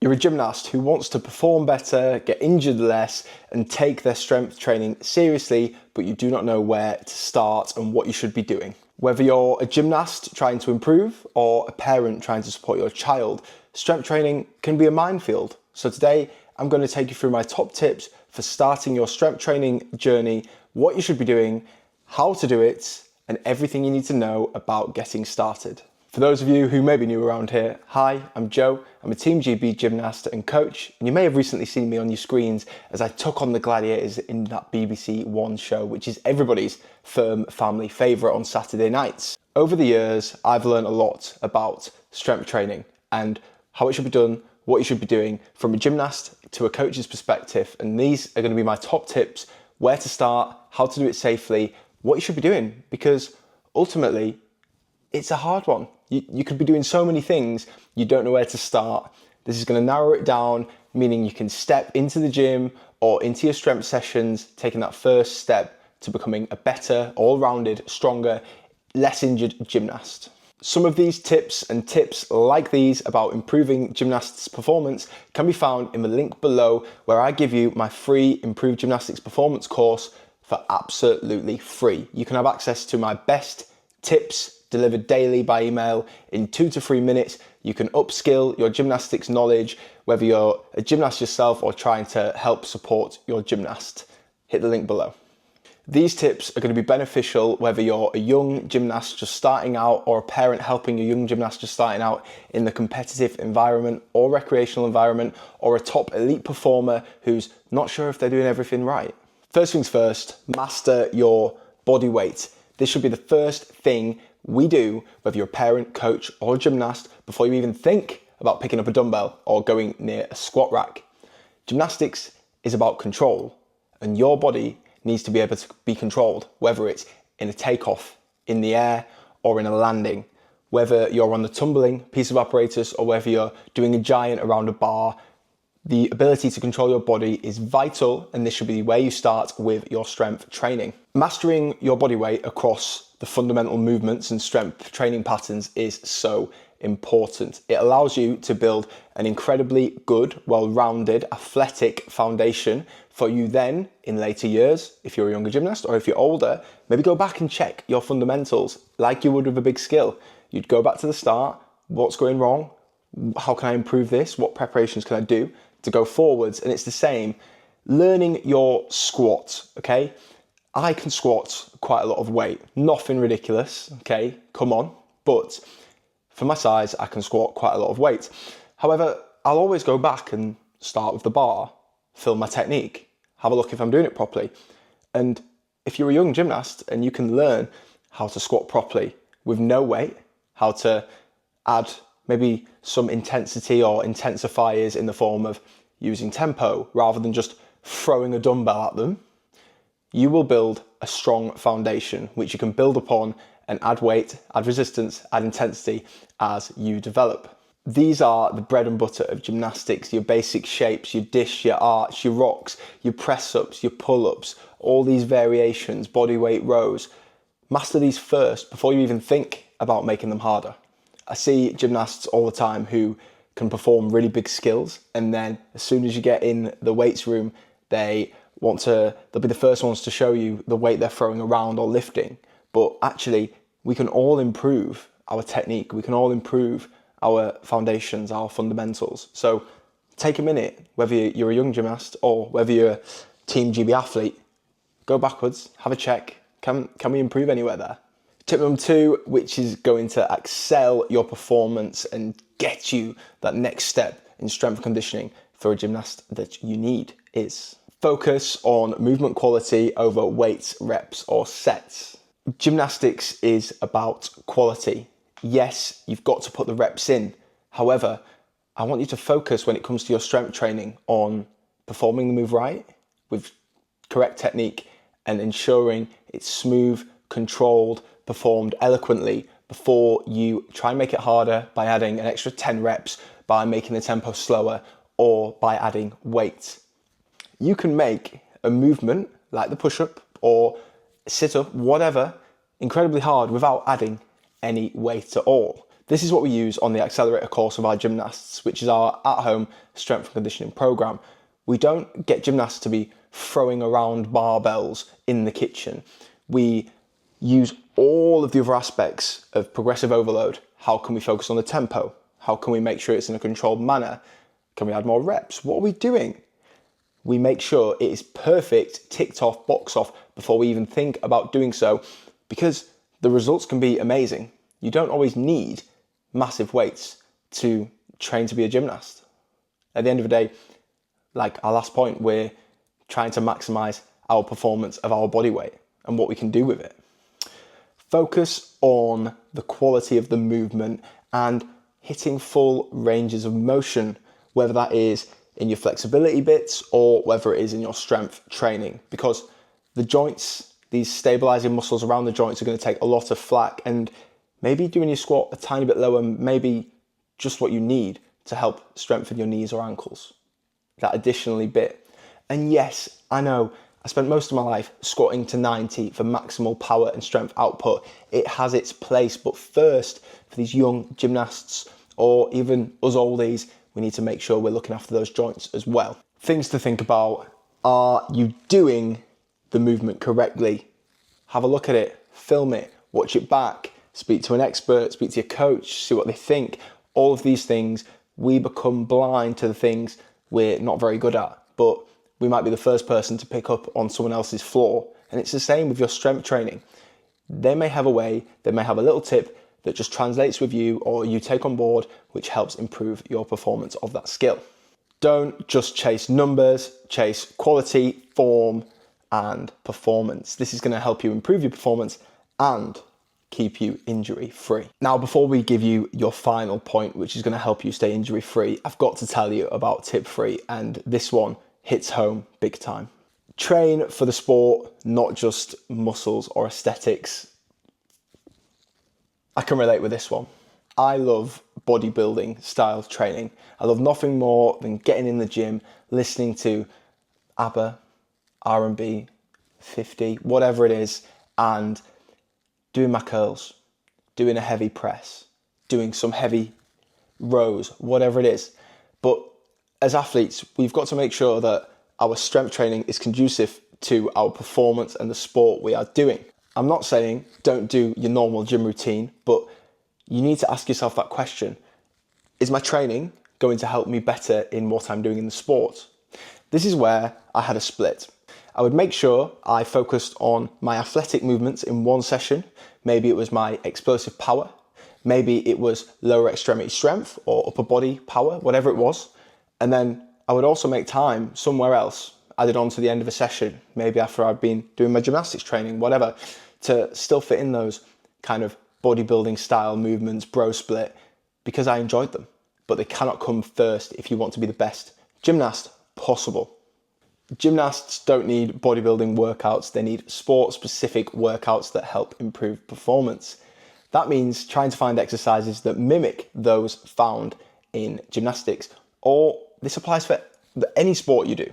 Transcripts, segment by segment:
You're a gymnast who wants to perform better, get injured less, and take their strength training seriously, but you do not know where to start and what you should be doing. Whether you're a gymnast trying to improve or a parent trying to support your child, strength training can be a minefield. So today, I'm going to take you through my top tips for starting your strength training journey, what you should be doing, how to do it, and everything you need to know about getting started. For those of you who may be new around here, hi, I'm Joe. I'm a Team GB gymnast and coach, and you may have recently seen me on your screens as I took on the Gladiators in that BBC One show, which is everybody's firm family favourite on Saturday nights. Over the years, I've learned a lot about strength training and how it should be done, what you should be doing from a gymnast to a coach's perspective, and these are going to be my top tips: where to start, how to do it safely, what you should be doing, because ultimately, it's a hard one. You could be doing so many things, you don't know where to start. This is going to narrow it down, meaning you can step into the gym or into your strength sessions, taking that first step to becoming a better, all-rounded, stronger, less injured gymnast. Some of these tips and tips like these about improving gymnastics performance can be found in the link below, where I give you my free Improved Gymnastics Performance course for absolutely free. You can have access to my best tips delivered daily by email in 2 to 3 minutes. You can upskill your gymnastics knowledge, whether you're a gymnast yourself or trying to help support your gymnast. Hit the link below. These tips are going to be beneficial whether you're a young gymnast just starting out or a parent helping a young gymnast just starting out in the competitive environment or recreational environment, or a top elite performer who's not sure if they're doing everything right. First things first, master your body weight. This should be the first thing we do, whether you're a parent, coach, or gymnast, before you even think about picking up a dumbbell or going near a squat rack. Gymnastics is about control, and your body needs to be able to be controlled, whether it's in a takeoff, in the air, or in a landing. Whether you're on the tumbling piece of apparatus or whether you're doing a giant around a bar, the ability to control your body is vital, and this should be where you start with your strength training. Mastering your body weight across the fundamental movements and strength training patterns is so important. It allows you to build an incredibly good, well-rounded, athletic foundation for you then in later years, if you're a younger gymnast, or if you're older, maybe go back and check your fundamentals like you would with a big skill. You'd go back to the start. What's going wrong? How can I improve this? What preparations can I do to go forwards? And it's the same. Learning your squat, okay? I can squat quite a lot of weight, nothing ridiculous, okay, come on. But for my size, I can squat quite a lot of weight. However, I'll always go back and start with the bar, film my technique, have a look if I'm doing it properly. And if you're a young gymnast and you can learn how to squat properly with no weight, how to add maybe some intensity or intensifiers in the form of using tempo rather than just throwing a dumbbell at them, you will build a strong foundation which you can build upon and add weight, add resistance, add intensity as you develop. These are the bread and butter of gymnastics: your basic shapes, your dish, your arch, your rocks, your press-ups, your pull-ups, all these variations, body weight rows. Master these first before you even think about making them harder. I see gymnasts all the time who can perform really big skills, and then as soon as you get in the weights room, they'll be the first ones to show you the weight they're throwing around or lifting. But actually, we can all improve our technique. We can all improve our foundations, our fundamentals. So take a minute, whether you're a young gymnast or whether you're a Team GB athlete, go backwards, have a check. Can we improve anywhere there? Tip number 2, which is going to excel your performance and get you that next step in strength conditioning for a gymnast that you need, is focus on movement quality over weights, reps, or sets. Gymnastics is about quality. Yes, you've got to put the reps in. However, I want you to focus when it comes to your strength training on performing the move right with correct technique and ensuring it's smooth, controlled, performed eloquently before you try and make it harder by adding an extra 10 reps, by making the tempo slower, or by adding weight. You can make a movement like the push-up or sit-up, whatever, incredibly hard without adding any weight at all. This is what we use on the accelerator course of our Gymnasts, which is our at-home strength and conditioning program. We don't get gymnasts to be throwing around barbells in the kitchen. We use all of the other aspects of progressive overload. How can we focus on the tempo? How can we make sure it's in a controlled manner? Can we add more reps? What are we doing? We make sure it is perfect, ticked off, box off before we even think about doing so, because the results can be amazing. You don't always need massive weights to train to be a gymnast. At the end of the day, like our last point, we're trying to maximize our performance of our body weight and what we can do with it. Focus on the quality of the movement and hitting full ranges of motion, whether that is in your flexibility bits or whether it is in your strength training, because the joints, these stabilizing muscles around the joints, are going to take a lot of flack, and maybe doing your squat a tiny bit lower, maybe just what you need to help strengthen your knees or ankles, that additionally bit. And yes, I know I spent most of my life squatting to 90 for maximal power and strength output. It has its place, but first, for these young gymnasts or even us oldies, we need to make sure we're looking after those joints as well. Things to think about: are you doing the movement correctly? Have a look at it, film it, watch it back, speak to an expert, speak to your coach, see what they think. All of these things, we become blind to the things we're not very good at, but we might be the first person to pick up on someone else's flaw. And it's the same with your strength training. They may have a way, they may have a little tip that just translates with you or you take on board, which helps improve your performance of that skill. Don't just chase numbers, chase quality, form, and performance. This is going to help you improve your performance and keep you injury free. Now, before we give you your final point, which is going to help you stay injury free, I've got to tell you about tip 3, and this one hits home big time. Train for the sport, not just muscles or aesthetics. I can relate with this one. I love bodybuilding style training. I love nothing more than getting in the gym, listening to ABBA, R&B, 50, whatever it is, and doing my curls, doing a heavy press, doing some heavy rows, whatever it is. But as athletes, we've got to make sure that our strength training is conducive to our performance and the sport we are doing. I'm not saying don't do your normal gym routine, but you need to ask yourself that question. Is my training going to help me better in what I'm doing in the sport? This is where I had a split. I would make sure I focused on my athletic movements in one session. Maybe it was my explosive power. Maybe it was lower extremity strength or upper body power, whatever it was. And then I would also make time somewhere else, added on to the end of a session, maybe after I'd been doing my gymnastics training, whatever, to still fit in those kind of bodybuilding style movements, bro split, because I enjoyed them. But they cannot come first if you want to be the best gymnast possible. Gymnasts don't need bodybuilding workouts, they need sport-specific workouts that help improve performance. That means trying to find exercises that mimic those found in gymnastics, or this applies for any sport you do.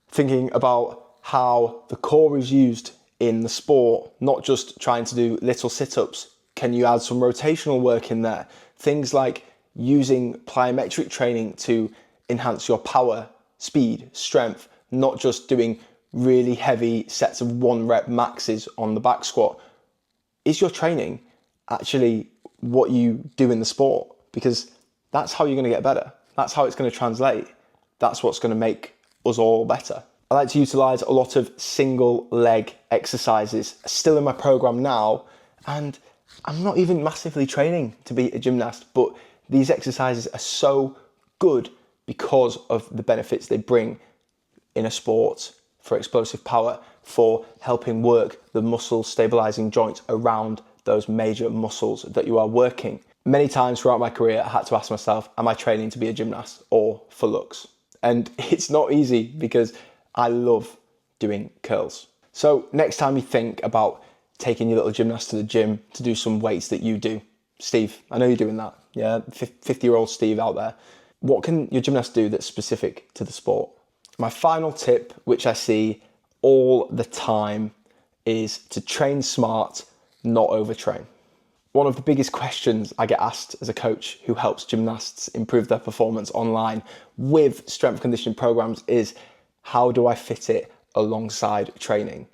Thinking about how the core is used in the sport, not just trying to do little sit-ups. Can you add some rotational work in there? Things like using plyometric training to enhance your power, speed, strength, not just doing really heavy sets of 1 rep maxes on the back squat. Is your training actually what you do in the sport? Because that's how you're going to get better. That's how it's going to translate. That's what's going to make us all better. I like to utilize a lot of single leg exercises still in my program now, and I'm not even massively training to be a gymnast, but these exercises are so good because of the benefits they bring in a sport for explosive power, for helping work the muscle stabilizing joints around those major muscles that you are working. Many times throughout my career, I had to ask myself, am I training to be a gymnast or for looks? And it's not easy because I love doing curls. So next time you think about taking your little gymnast to the gym to do some weights that you do, Steve, I know you're doing that. Yeah, 50-year-old Steve out there. What can your gymnast do that's specific to the sport? My final tip, which I see all the time, is to train smart, not overtrain. One of the biggest questions I get asked as a coach who helps gymnasts improve their performance online with strength conditioning programs is, how do I fit it alongside training?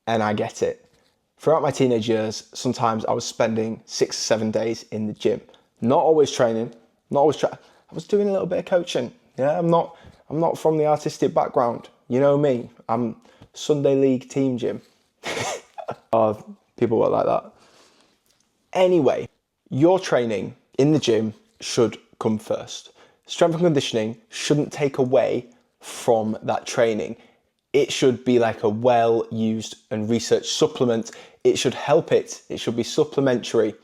And I get it. Throughout my teenage years, sometimes I was spending 6 or 7 days in the gym. Not always training, I was doing a little bit of coaching. Yeah, I'm not from the artistic background. You know me, I'm Sunday League team gym. People were like that. Anyway, your training in the gym should come first. Strength and conditioning shouldn't take away from that training. It should be like a well-used and researched supplement. It should help it. It should be supplementary. It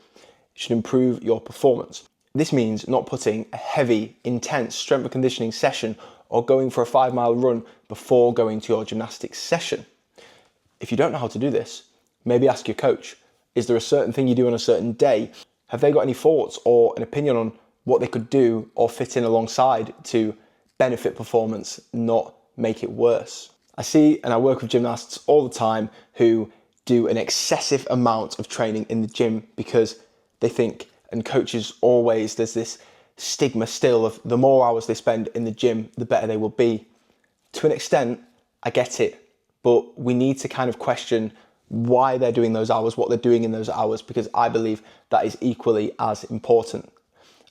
should improve your performance. This means not putting a heavy, intense strength and conditioning session or going for a 5-mile run before going to your gymnastics session. If you don't know how to do this, maybe ask your coach. Is there a certain thing you do on a certain day? Have they got any thoughts or an opinion on what they could do or fit in alongside to benefit performance, not make it worse? I see and I work with gymnasts all the time who do an excessive amount of training in the gym because they think, and coaches always, there's this stigma still of the more hours they spend in the gym, the better they will be. To an extent, I get it, but we need to kind of question why they're doing those hours, what they're doing in those hours, because I believe that is equally as important.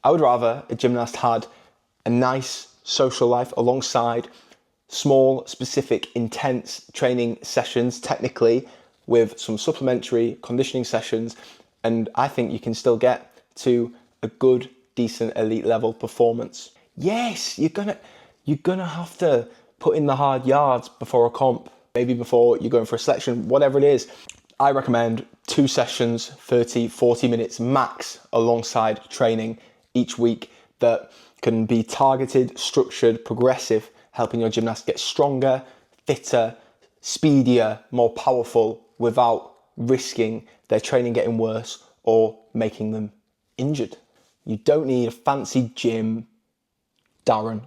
I would rather a gymnast had a nice social life alongside small, specific, intense training sessions, technically, with some supplementary conditioning sessions, and I think you can still get to a good, decent, elite level performance. Yes, you're gonna have to put in the hard yards before a comp, maybe before you're going for a selection, whatever it is. I recommend 2 sessions, 30, 40 minutes max alongside training each week that can be targeted, structured, progressive, helping your gymnast get stronger, fitter, speedier, more powerful without risking their training getting worse or making them injured. You don't need a fancy gym, Darren.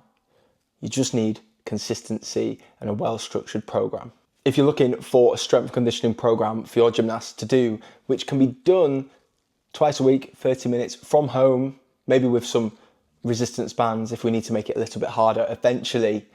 You just need consistency and a well-structured program. If you're looking for a strength conditioning program for your gymnast to do, which can be done twice a week, 30 minutes from home, maybe with some resistance bands if we need to make it a little bit harder eventually,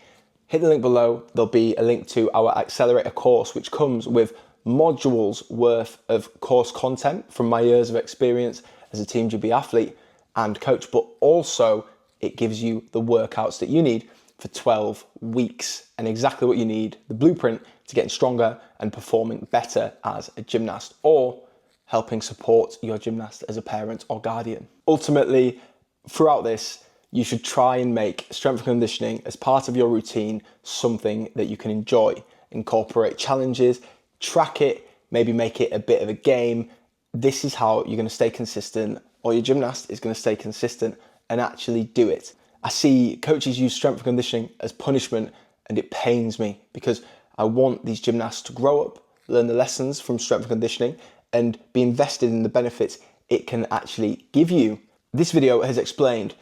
hit the link below. There'll be a link to our accelerator course, which comes with modules worth of course content from my years of experience as a Team GB athlete and coach, but also it gives you the workouts that you need for 12 weeks and exactly what you need, the blueprint to getting stronger and performing better as a gymnast or helping support your gymnast as a parent or guardian. Ultimately, throughout this, you should try and make strength and conditioning as part of your routine something that you can enjoy. Incorporate challenges, track it, maybe make it a bit of a game. This is how you're going to stay consistent, or your gymnast is going to stay consistent and actually do it. I see coaches use strength and conditioning as punishment, and it pains me because I want these gymnasts to grow up, learn the lessons from strength and conditioning, and be invested in the benefits it can actually give you. This video has explained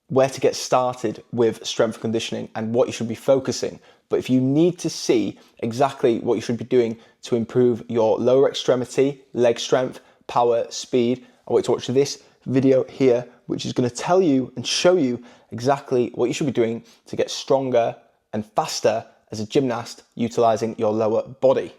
where to get started with strength and conditioning and what you should be focusing. But if you need to see exactly what you should be doing to improve your lower extremity, leg strength, power, speed, I want you to watch this video here, which is going to tell you and show you exactly what you should be doing to get stronger and faster as a gymnast utilizing your lower body.